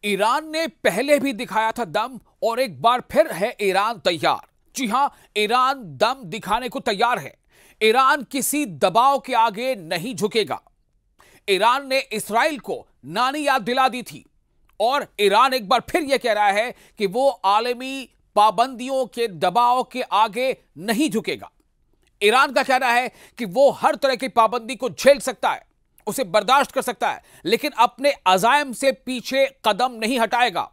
Iran ने पहले भी दिखाया था दम और एक बार फिर है ईरान तैयार। जी हां, ईरान दम दिखाने को तैयार है। ईरान किसी दबाव के आगे नहीं झुकेगा। ईरान ने इस्राइल को नानी याद दिला दी थी और ईरान एक बार फिर यह कह रहा है कि वो आलमी पाबंदियों के दबाव के आगे नहीं झुकेगा। ईरान का कहना है कि वो हर तरह की पाबंदी को झेल सकता है, उसे बर्दाश्त कर सकता है, लेकिन अपने अज़ाइम से पीछे कदम नहीं हटाएगा।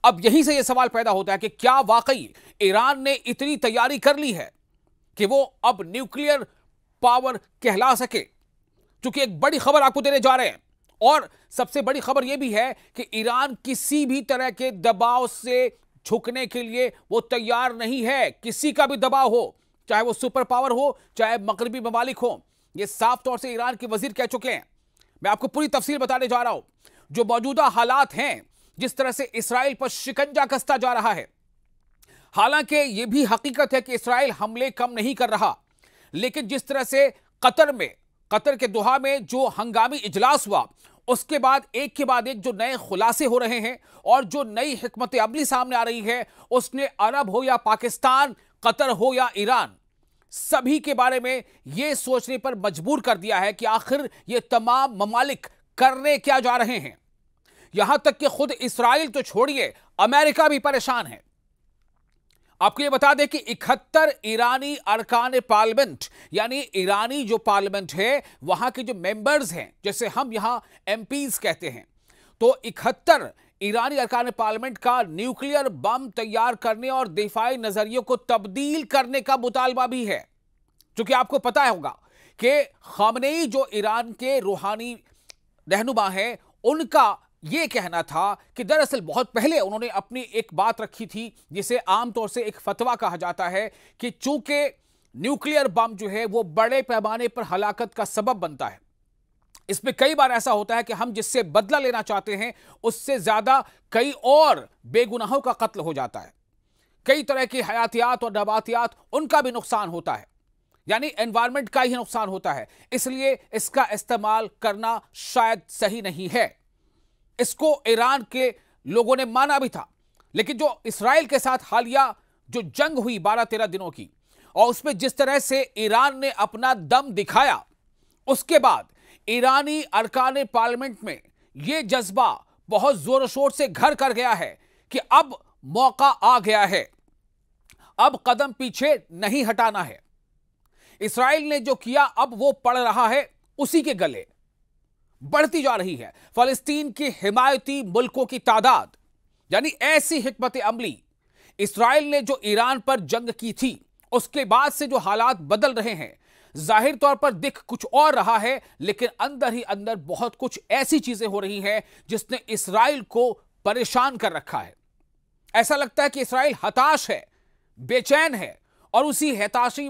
अब यहीं से यह सवाल पैदा होता है कि क्या वाकई ईरान ने इतनी तैयारी कर ली है कि वो अब न्यूक्लियर पावर कहला सके? क्योंकि एक बड़ी खबर आपको देने जा रहे हैं और सबसे बड़ी खबर यह भी है कि ईरान किसी भी तरह के दबाव से झुकने के लिए वो तैयार नहीं है। किसी का भी दबाव हो, चाहे वो सुपर पावर हो, चाहे मगरबी ममालिक हो, ये साफ तौर से ईरान के वजीर कह चुके हैं। मैं आपको पूरी तफसील बताने जा रहा हूं। जो मौजूदा हालात हैं, जिस तरह से इस्राइल पर शिकंजा कसता जा रहा है, हालांकि यह भी हकीकत है कि इस्राइल हमले कम नहीं कर रहा, लेकिन जिस तरह से कतर के दोहा में जो हंगामी इजलास हुआ, उसके बाद एक जो नए खुलासे हो रहे हैं और जो नई हिकमत अमली सामने आ रही है, उसने अरब हो या पाकिस्तान, कतर हो या ईरान, सभी के बारे में यह सोचने पर मजबूर कर दिया है कि आखिर ये तमाम ममालिक करने क्या जा रहे हैं। यहां तक कि खुद इस्राइल तो छोड़िए, अमेरिका भी परेशान है। आपको यह बता दें कि 71 ईरानी अरकान पार्लियामेंट, यानी ईरानी जो पार्लियामेंट है, वहां के जो मेंबर्स हैं, जैसे हम यहां एमपीज कहते हैं, तो 71 ईरानी अरकान पार्लियामेंट का न्यूक्लियर बम तैयार करने और दिफाई नजरियों को तब्दील करने का मुतालबा भी है। क्योंकि आपको पता होगा कि खामनेई जो ईरान के रूहानी रहनुमा है, उनका यह कहना था कि दरअसल बहुत पहले उन्होंने अपनी एक बात रखी थी, जिसे आमतौर से एक फतवा कहा जाता है कि चूंकि न्यूक्लियर बम जो है वो बड़े पैमाने पर हलाकत का सबब बनता है। इसमें कई बार ऐसा होता है कि हम जिससे बदला लेना चाहते हैं, उससे ज्यादा कई और बेगुनाहों का कत्ल हो जाता है। कई तरह की हयातियात और नबातियात, उनका भी नुकसान होता है, यानी एनवायरमेंट का ही नुकसान होता है। इसलिए इसका इस्तेमाल करना शायद सही नहीं है। इसको ईरान के लोगों ने माना भी था, लेकिन जो इस्राइल के साथ हालिया जो जंग हुई 12-13 दिनों की, और उसमें जिस तरह से ईरान ने अपना दम दिखाया, उसके बाद ईरानी अरकान पार्लियामेंट में यह जज्बा बहुत जोर शोर से घर कर गया है कि अब मौका आ गया है, अब कदम पीछे नहीं हटाना है। इस्राइल ने जो किया, अब वो पड़ रहा है उसी के गले। बढ़ती जा रही है फलस्तीन की हिमायती मुल्कों की तादाद, यानी ऐसी हिकमत अमली। इस्राइल ने जो ईरान पर जंग की थी, उसके बाद से जो हालात बदल रहे हैं, जाहिर तौर पर दिख कुछ और रहा है, लेकिन अंदर ही अंदर बहुत कुछ ऐसी चीजें हो रही हैं जिसने इस्राइल को परेशान कर रखा है। ऐसा लगता है कि इस्राइल हताश है, बेचैन है, और उसी हताशा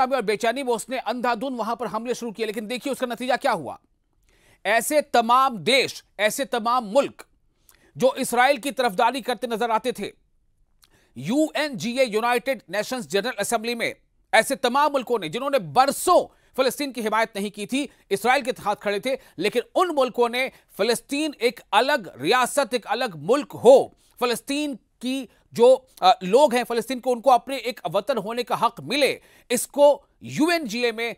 में और बेचैनी में उसने अंधाधुंध वहां पर हमले शुरू किए। लेकिन देखिए उसका नतीजा क्या हुआ। ऐसे तमाम देश, ऐसे तमाम मुल्क जो इस्राइल की तरफदारी करते नजर आते थे, UNGA, United Nations general assembly में ऐसे तमाम मुल्कों ने, जिन्होंने बरसों फिलिस्तीन की हिमायत नहीं की थी, इस्राइल के साथ खड़े थे, लेकिन उन मुल्कों ने फिलिस्तीन एक अलग रियासत, एक अलग मुल्क हो, फिलिस्तीन की जो लोग हैं फिलिस्तीन को, उनको अपने एक वतन होने का हक मिले, इसको यूएनजीए में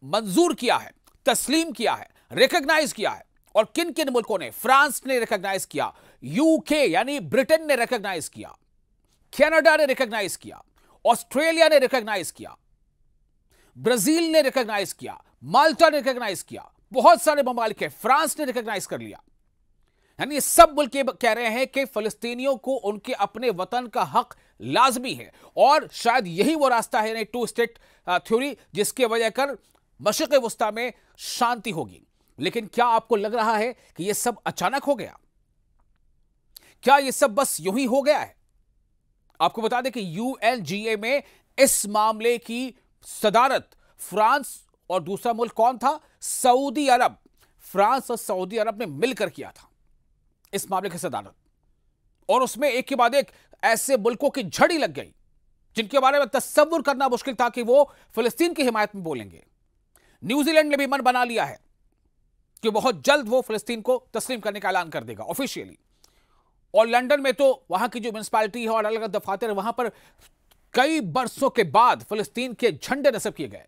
मंजूर किया है, तस्लीम किया है, रिकॉग्नाइज किया है। और किन किन मुल्कों ने? फ्रांस ने रिकॉग्नाइज किया, यूके यानी ब्रिटेन ने रिकॉग्नाइज किया, कनाडा ने रिकॉग्नाइज किया, ऑस्ट्रेलिया ने रिकॉग्नाइज किया, ब्राजील ने रिकॉग्नाइज किया, माल्टा ने रिकॉग्नाइज किया, बहुत सारे ममालिक हैं, फ्रांस ने रिकॉग्नाइज कर लिया। यानी सब मुल्क कह रहे हैं कि फलस्तीनियों को उनके अपने वतन का हक लाजमी है, और शायद यही वो रास्ता है, यानी 2 स्टेट थ्योरी, जिसके वजह कर मशरिक़ वस्ता में शांति होगी। लेकिन क्या आपको लग रहा है कि यह सब अचानक हो गया? क्या यह सब बस यूं ही हो गया है? आपको बता दें कि यूएनजीए में इस मामले की सदारत फ्रांस और दूसरा मुल्क कौन था? सऊदी अरब। फ्रांस और सऊदी अरब ने मिलकर किया था इस मामले की सदारत, और उसमें एक के बाद एक ऐसे मुल्कों की झड़ी लग गई जिनके बारे में तस्वुर करना मुश्किल था कि वो फिलिस्तीन की हिमायत में बोलेंगे। न्यूजीलैंड ने भी मन बना लिया है, कि बहुत जल्द वो फिलिस्तीन को तस्लीम करने का ऐलान कर देगा ऑफिशियली। और लंदन में तो वहां की जो म्युनिसिपैलिटी है और अलग अलग दफातर है, वहां पर कई बरसों के बाद फिलिस्तीन के झंडे नस्ब किए गए।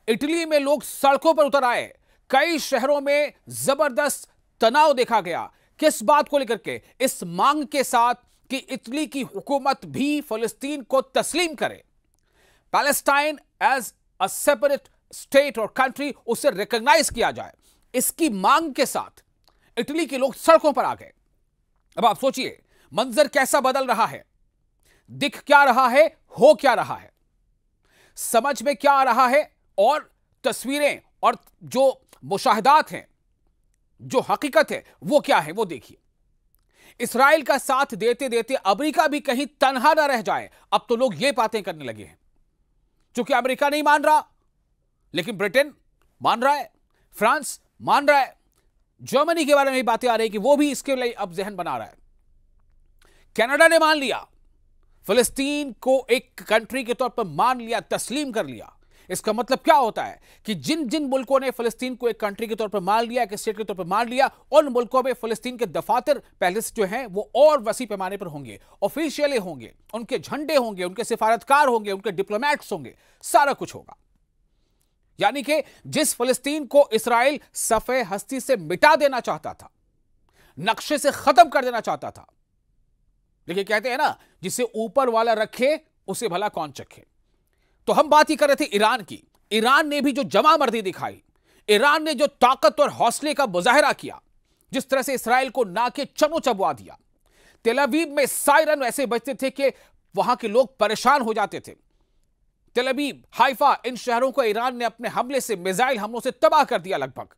इटली में लोग सड़कों पर उतर आए। कई शहरों में जबरदस्त तनाव देखा गया। किस बात को लेकर के? इस मांग के साथ कि इटली की हुकूमत भी फिलिस्तीन को तस्लीम करे, Palestine as a separate state और कंट्री, उसे रिकॉग्नाइज किया जाए। इसकी मांग के साथ इटली के लोग सड़कों पर आ गए। अब आप सोचिए मंजर कैसा बदल रहा है, दिख क्या रहा है, हो क्या रहा है, समझ में क्या आ रहा है, और तस्वीरें और जो मुशाहिदात हैं, जो हकीकत है वो क्या है, वो देखिए। इस्राएल का साथ देते देते अमेरिका भी कहीं तन्हा ना रह जाए। अब तो लोग ये बातें करने लगे हैं। क्योंकि अमेरिका नहीं मान रहा, लेकिन ब्रिटेन मान रहा है, फ्रांस मान रहा है, जर्मनी के बारे में भी बातें आ रही है कि वो भी इसके लिए अब जहन बना रहा है। कनाडा ने मान लिया, फिलिस्तीन को एक कंट्री के तौर पर मान लिया, तस्लीम कर लिया। इसका मतलब क्या होता है कि जिन जिन मुल्कों ने फिलिस्तीन को एक कंट्री के तौर पर मान लिया, एक स्टेट के तौर पर मान लिया, उन मुल्कों में फिलिस्तीन के दफातर पहले से जो हैं वो और वसी पैमाने पर होंगे, ऑफिशियली होंगे, उनके झंडे होंगे, उनके सिफारतकार होंगे, उनके डिप्लोमैट्स होंगे, सारा कुछ होगा। यानी कि जिस फिलिस्तीन को इस्राएल सफ़े हस्ती से मिटा देना चाहता था, नक्शे से खत्म कर देना चाहता था, लेकिन कहते हैं ना, जिसे ऊपर वाला रखे उसे भला कौन चखे। तो हम बात ही कर रहे थे ईरान की। ईरान ने भी जो जमामर्दी दिखाई, ईरान ने जो ताकत और हौसले का मुजाहिरा किया, जिस तरह से इस्राएल को ना के चनो चबवा दिया। तेल अवीव में सायरन ऐसे बजते थे कि वहां के लोग परेशान हो जाते थे। तेल अवीव, हाइफा, इन शहरों को ईरान ने अपने हमले से, मिसाइल हमलों से तबाह कर दिया लगभग।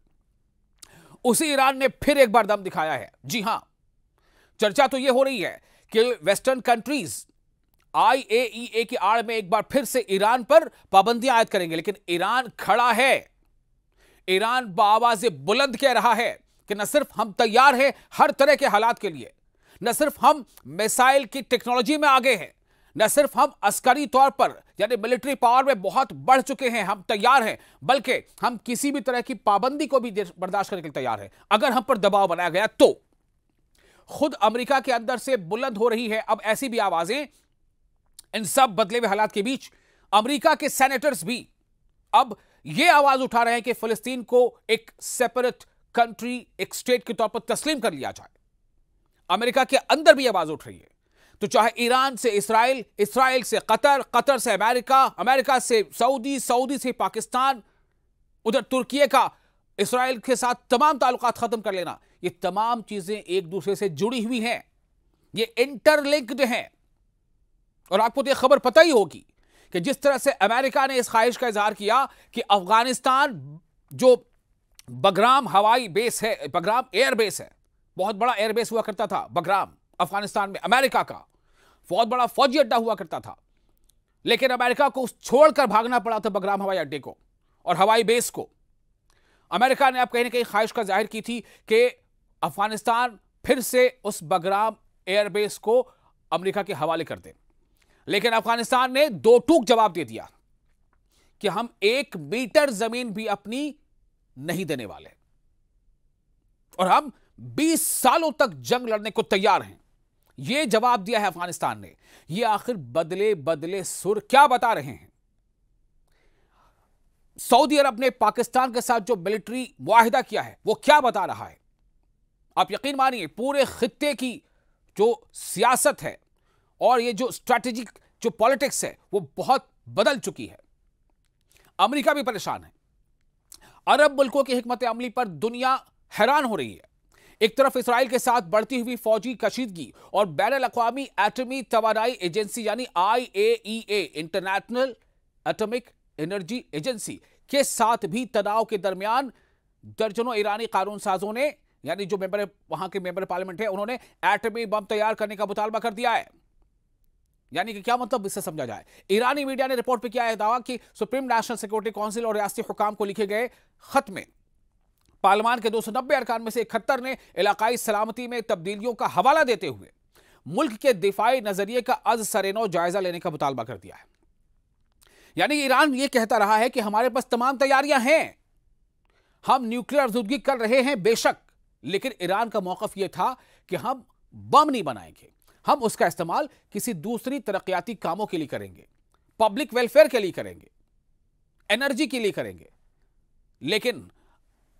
उसी ईरान ने फिर एक बार दम दिखाया है। जी हां, चर्चा तो यह हो रही है कि वेस्टर्न कंट्रीज IAEA की आड़ में एक बार फिर से ईरान पर पाबंदियां आयद करेंगे, लेकिन ईरान खड़ा है। ईरान बाआवाज़ बुलंद कह रहा है कि न सिर्फ हम तैयार हैं हर तरह के हालात के लिए, न सिर्फ हम मिसाइल की टेक्नोलॉजी में आगे हैं, न सिर्फ हम अस्करी तौर पर यानी मिलिट्री पावर में बहुत बढ़ चुके हैं, हम तैयार हैं, बल्कि हम किसी भी तरह की पाबंदी को भी बर्दाश्त करने के लिए तैयार हैं अगर हम पर दबाव बनाया गया तो। खुद अमेरिका के अंदर से बुलंद हो रही है अब ऐसी भी आवाजें। इन सब बदले हुए हालात के बीच अमेरिका के सेनेटर्स भी अब यह आवाज उठा रहे हैं कि फिलिस्तीन को एक सेपरेट कंट्री, एक स्टेट के तौर पर तस्लीम कर लिया जाए। अमेरिका के अंदर भी आवाज उठ रही है। तो चाहे ईरान से इस्राएल, इस्राएल से कतर, कतर से अमेरिका, अमेरिका से सऊदी, सऊदी से पाकिस्तान, उधर तुर्की का इस्राएल के साथ तमाम ताल्लुकात खत्म कर लेना, ये तमाम चीजें एक दूसरे से जुड़ी हुई हैं, ये इंटरलिंक्ड हैं। और आपको तो यह खबर पता ही होगी कि जिस तरह से अमेरिका ने इस ख्वाहिश का इजहार किया कि अफगानिस्तान जो बगराम हवाई बेस है, बगराम एयर बेस है, बहुत बड़ा एयर बेस हुआ करता था बगराम अफगानिस्तान में, अमेरिका का बहुत बड़ा फौजी अड्डा हुआ करता था, लेकिन अमेरिका को उस छोड़कर भागना पड़ा था बगराम हवाई अड्डे को और हवाई बेस को। अमेरिका ने अब कहीं ना कहीं ख्वाहिश का जाहिर की थी कि अफगानिस्तान फिर से उस बगराम एयरबेस को अमेरिका के हवाले कर दे, लेकिन अफगानिस्तान ने दो टूक जवाब दे दिया कि हम 1 मीटर जमीन भी अपनी नहीं देने वाले और हम 20 सालों तक जंग लड़ने को तैयार हैं। यह जवाब दिया है अफगानिस्तान ने। यह आखिर बदले बदले सुर क्या बता रहे हैं? सऊदी अरब ने पाकिस्तान के साथ जो मिलिट्री मुआहिदा किया है वो क्या बता रहा है? आप यकीन मानिए पूरे खित्ते की जो सियासत है और ये जो स्ट्रैटेजिक जो पॉलिटिक्स है वो बहुत बदल चुकी है। अमेरिका भी परेशान है। अरब मुल्कों की हिकमत अमली पर दुनिया हैरान हो रही है। एक तरफ इस्राइल के साथ बढ़ती हुई फौजी कशीदगी और बैनुल-अक़वामी एटमी तवानाई एजेंसी यानी IAEA international atomic energy agency के साथ भी तनाव के दरमियान दर्जनों ईरानी कानून साजों ने यानी जो मेंबर वहां के मेंबर पार्लियामेंट है उन्होंने एटमी बम तैयार करने का मुतालबा कर दिया है। यानी कि क्या मतलब इससे समझा जाए? ईरानी मीडिया ने रिपोर्ट पे किया है दावा कि सुप्रीम नेशनल सिक्योरिटी काउंसिल और रियासती हुकाम को लिखे गए खत में पार्लियामान के 290 अरकान में से 71 ने इलाकाई सलामती में तब्दीलियों का हवाला देते हुए मुल्क के दिफाई नजरिए का अज सरेनो जायजा लेने का मुतालबा कर दिया है। यानी ईरान यह कहता रहा है कि हमारे पास तमाम तैयारियां हैं, हम न्यूक्लियर आज़ूदगी कर रहे हैं बेशक, लेकिन ईरान का मौक़िफ़ यह था कि हम बम नहीं बनाएंगे, हम उसका इस्तेमाल किसी दूसरी तरक्याती कामों के लिए करेंगे, पब्लिक वेलफेयर के लिए करेंगे, एनर्जी के लिए करेंगे। लेकिन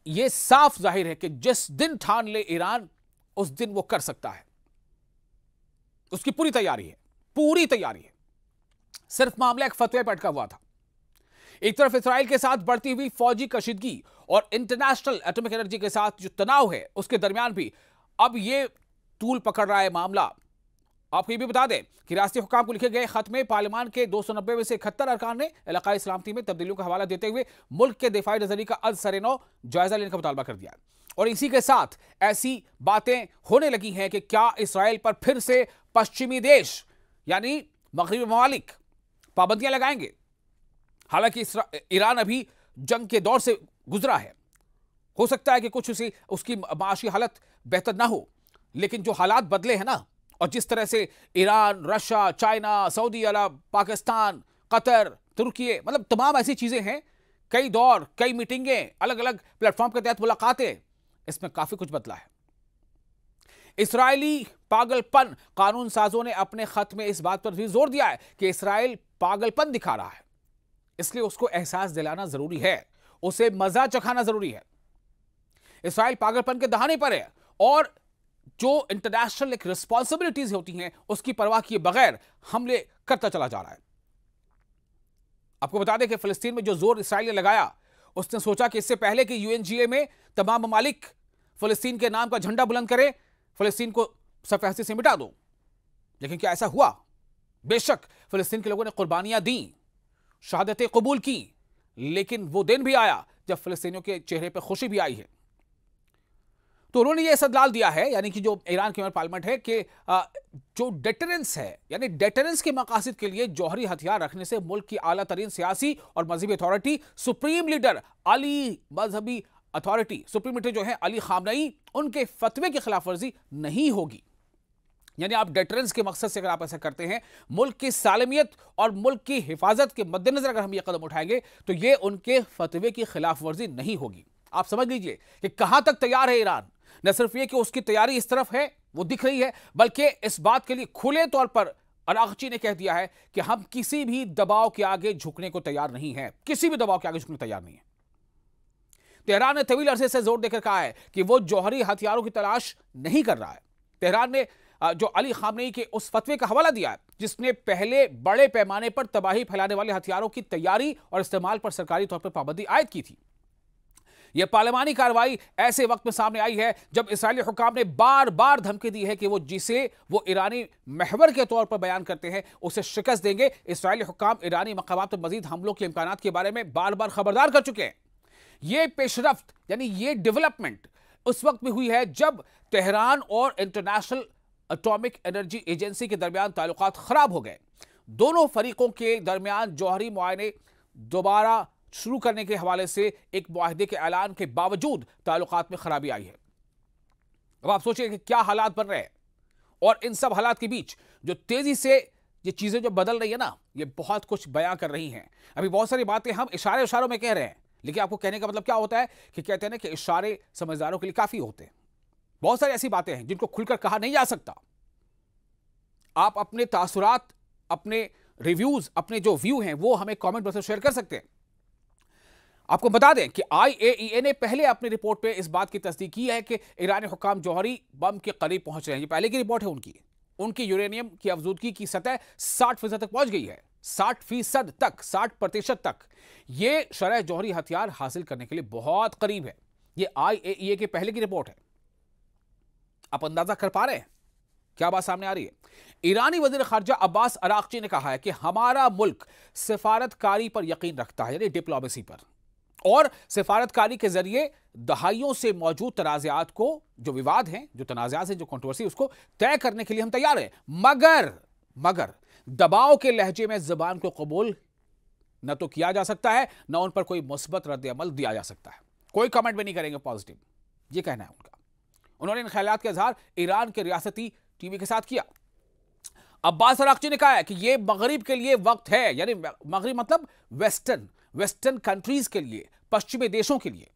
यह साफ जाहिर है कि जिस दिन ठान ले ईरान, उस दिन वो कर सकता है। उसकी पूरी तैयारी है, पूरी तैयारी है। सिर्फ मामला एक फतवे पर अटका हुआ था। एक तरफ इस्राइल के साथ बढ़ती हुई फौजी कशीदगी और इंटरनेशनल एटॉमिक एनर्जी के साथ जो तनाव है, उसके दरमियान भी अब यह तूल पकड़ रहा है मामला। आपको ये भी बता दें कि रियासती हुकाम को लिखे गए खत में पार्लियामान के 290 में से 71 अरकान ने इलाकाई सलामती में तब्दीलियों का हवाला देते हुए मुल्क के दिफाई नजरिए का अज़-सर-ए-नौ जायजा लेने का मुतालबा कर दिया। और इसी के साथ ऐसी बातें होने लगी हैं कि क्या इसराइल पर फिर से पश्चिमी देश यानी मगरबी ममालिक पाबंदियां लगाएंगे। हालांकि ईरान अभी जंग के दौर से गुजरा है, हो सकता है कि कुछ उसकी माशी हालत बेहतर ना हो, लेकिन जो हालात बदले हैं ना, और जिस तरह से ईरान, रशिया, चाइना, सऊदी अरब, पाकिस्तान, कतर, तुर्की, मतलब तमाम ऐसी चीजें हैं, कई दौर, कई मीटिंगें, अलग अलग प्लेटफॉर्म के तहत मुलाकातें, इसमें काफी कुछ बदला है। इस्राएली पागलपन कानून साजों ने अपने खत में इस बात पर भी जोर दिया है कि इस्राएल पागलपन दिखा रहा है, इसलिए उसको एहसास दिलाना जरूरी है, उसे मजा चखाना जरूरी है। इस्राएल पागलपन के दहाने पर है और जो इंटरनेशनल एक रिस्पॉन्सिबिलिटीज होती हैं, उसकी परवाह किए बगैर हमले करता चला जा रहा है। आपको बता दें कि फिलिस्तीन में जो जोर इस्राएल ने लगाया, उसने सोचा कि इससे पहले कि यूएनजीए में तमाम ममालिक फिलिस्तीन के नाम का झंडा बुलंद करें, फिलिस्तीन को सफ़े हस्ती से मिटा दो। लेकिन क्या ऐसा हुआ? बेशक फिलिस्तीन के लोगों ने कुर्बानियां दी, शहादतें कबूल की, लेकिन वो दिन भी आया जब फिलिस्तीनियों के चेहरे पर खुशी भी आई है। तो उन्होंने ये इस्तदलाल दिया है, यानी कि जो ईरान की पार्लियामेंट है, कि जो डेटरेंस है, यानी डेटरेंस के मकासद के लिए जौहरी हथियार रखने से मुल्क की आला तरीन सियासी और मजहबी अथॉरिटी सुप्रीम लीडर अली मजहबी अथॉरिटी सुप्रीम लीडर जो है अली खामनई, उनके फतवे की खिलाफ वर्जी नहीं होगी। यानी आप डेटरेंस के मकसद से अगर आप ऐसा करते हैं, मुल्क की सालमियत और मुल्क की हिफाजत के मद्देनजर अगर हम ये कदम उठाएंगे, तो ये उनके फतवे की खिलाफ वर्जी नहीं होगी। आप समझ लीजिए कि कहां तक तैयार है ईरान। न सिर्फ ये कि उसकी तैयारी इस तरफ है, वो दिख रही है, बल्कि इस बात के लिए खुले तौर पर अरागची ने कह दिया है कि हम किसी भी दबाव के आगे झुकने को तैयार नहीं है, किसी भी दबाव के आगे झुकने तैयार नहीं है। तेहरान ने तवील अरसे से जोर देकर कहा है कि वो जौहरी हथियारों की तलाश नहीं कर रहा है। तेहरान ने जो अली खामनेई के उस फतवे का हवाला दिया है, जिसने पहले बड़े पैमाने पर तबाही फैलाने वाले हथियारों की तैयारी और इस्तेमाल पर सरकारी तौर पर पाबंदी आयद की थी। यह पार्लियामानी कार्रवाई ऐसे वक्त में सामने आई है जब इस्राएली हुकाम ने बार बार धमकी दी है कि वो जिसे वो ईरानी महवर के तौर पर बयान करते हैं, उसे शिकस्त देंगे। इस्राएली हुकाम ईरानी मकामात पर मजीद हमलों के इम्कानात के बारे में बार बार खबरदार कर चुके हैं। ये पेशरफ्त यानी ये डेवलपमेंट उस वक्त में हुई है जब तेहरान और इंटरनेशनल एटॉमिक एनर्जी एजेंसी के दरमियान ताल्लुकात खराब हो गए। दोनों फरीकों के दरमियान जौहरी मुआयने दोबारा शुरू करने के हवाले से एक मुआहदे के ऐलान के बावजूद ताल्लुकात में खराबी आई है। अब आप सोचिए कि क्या हालात बन रहे हैं, और इन सब हालात के बीच जो तेजी से ये चीजें जो बदल रही है ना, ये बहुत कुछ बयां कर रही हैं। अभी बहुत सारी बातें हम इशारों में कह रहे हैं, लेकिन आपको कहने का मतलब क्या होता है कि कहते हैं ना कि इशारे समझदारों के लिए काफी होते हैं। बहुत सारी ऐसी बातें हैं जिनको खुलकर कहा नहीं जा सकता। आप अपने तासुरात, अपने रिव्यूज, अपने जो व्यू हैं, वो हमें कमेंट बॉक्स में शेयर कर सकते हैं। आपको बता दें कि IAEA ने पहले अपनी रिपोर्ट पे इस बात की तस्दीक की है कि ईरानी हुकाम जौहरी बम के करीब पहुंच रहे हैं। ये पहले की रिपोर्ट है उनकी यूरेनियम की अफजूदगी की सतह 60% तक पहुंच गई है, 60% तक, 60% तक। ये शरह जौहरी हथियार हासिल करने के लिए बहुत करीब है। ये IAEA के पहले की रिपोर्ट है। आप अंदाजा कर पा रहे हैं क्या बात सामने आ रही है? ईरानी वजीर खारजा अब्बास अरागची ने कहा है कि हमारा मुल्क सिफारतकारी पर यकीन रखता है, यानी डिप्लोमेसी पर, और सिफारतकारी के जरिए दहाइयों से मौजूद तनाज़ात को, जो विवाद हैं, जो तनाज़ात हैं, जो कंट्रोवर्सी, उसको तय करने के लिए हम तैयार हैं। मगर दबाव के लहजे में ज़बान को कबूल न तो किया जा सकता है, न उन पर कोई मुस्बत रद्द अमल दिया जा सकता है। कोई कमेंट भी नहीं करेंगे पॉजिटिव, ये कहना है उनका। उन्होंने इन ख्यालात का इजहार ईरान के रियासती टीवी के साथ किया। अब्बास अरागची ने कहा है कि यह मगरिब के लिए वक्त है, यानी मगरिब मतलब वेस्टर्न कंट्रीज के लिए, पश्चिमी देशों के लिए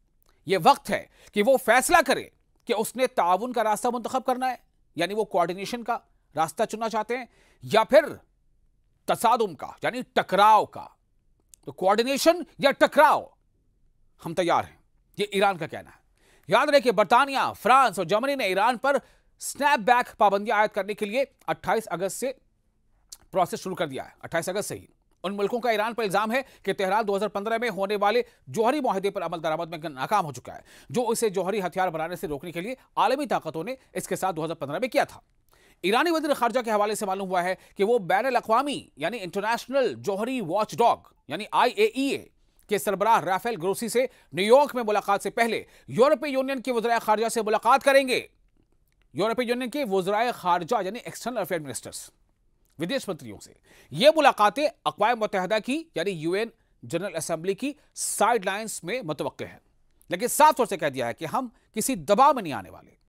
यह वक्त है कि वो फैसला करे कि उसने ताउन का रास्ता मुंतखब करना है, यानी वो कोऑर्डिनेशन का रास्ता चुनना चाहते हैं, या फिर तसादुम का यानी टकराव का। तो कोऑर्डिनेशन या टकराव, हम तैयार हैं, ये ईरान का कहना है। याद रहे कि बर्तानिया, फ्रांस और जर्मनी ने ईरान पर स्नैपबैक पाबंदियां आयद करने के लिए 28 अगस्त से प्रोसेस शुरू कर दिया है। 28 अगस्त से ही उन मुल्कों का ईरान पर इल्जाम है कि तेहरान 2015 में होने वाले जौहरी मुआहदे पर अमल दरामद में नाकाम हो चुका है, जो इसे जौहरी हथियार बनाने से रोकने के लिए आलमी ताकतों ने इसके साथ 2015 में किया था। ईरानी वज़ीर खारजा के हवाले से मालूम हुआ है कि वो बैनुल-अक़वामी यानी इंटरनेशनल जौहरी वॉचडॉग यानी IAEA के सरबराह राफेल ग्रोसी से न्यूयॉर्क में मुलाकात से पहले यूरोपीय यूनियन के वज़ीर खारजा से मुलाकात करेंगे। यूरोपीय यूनियन के वज़ीर खारजा यानी एक्सटर्नल अफेयर मिनिस्टर्स, विदेश मंत्रियों से ये मुलाकातें अक़वाम मुत्तहिदा की यानी UN जनरल असेंबली की साइडलाइंस में मुतवक्किल है, लेकिन साफ तौर से कह दिया है कि हम किसी दबाव में नहीं आने वाले।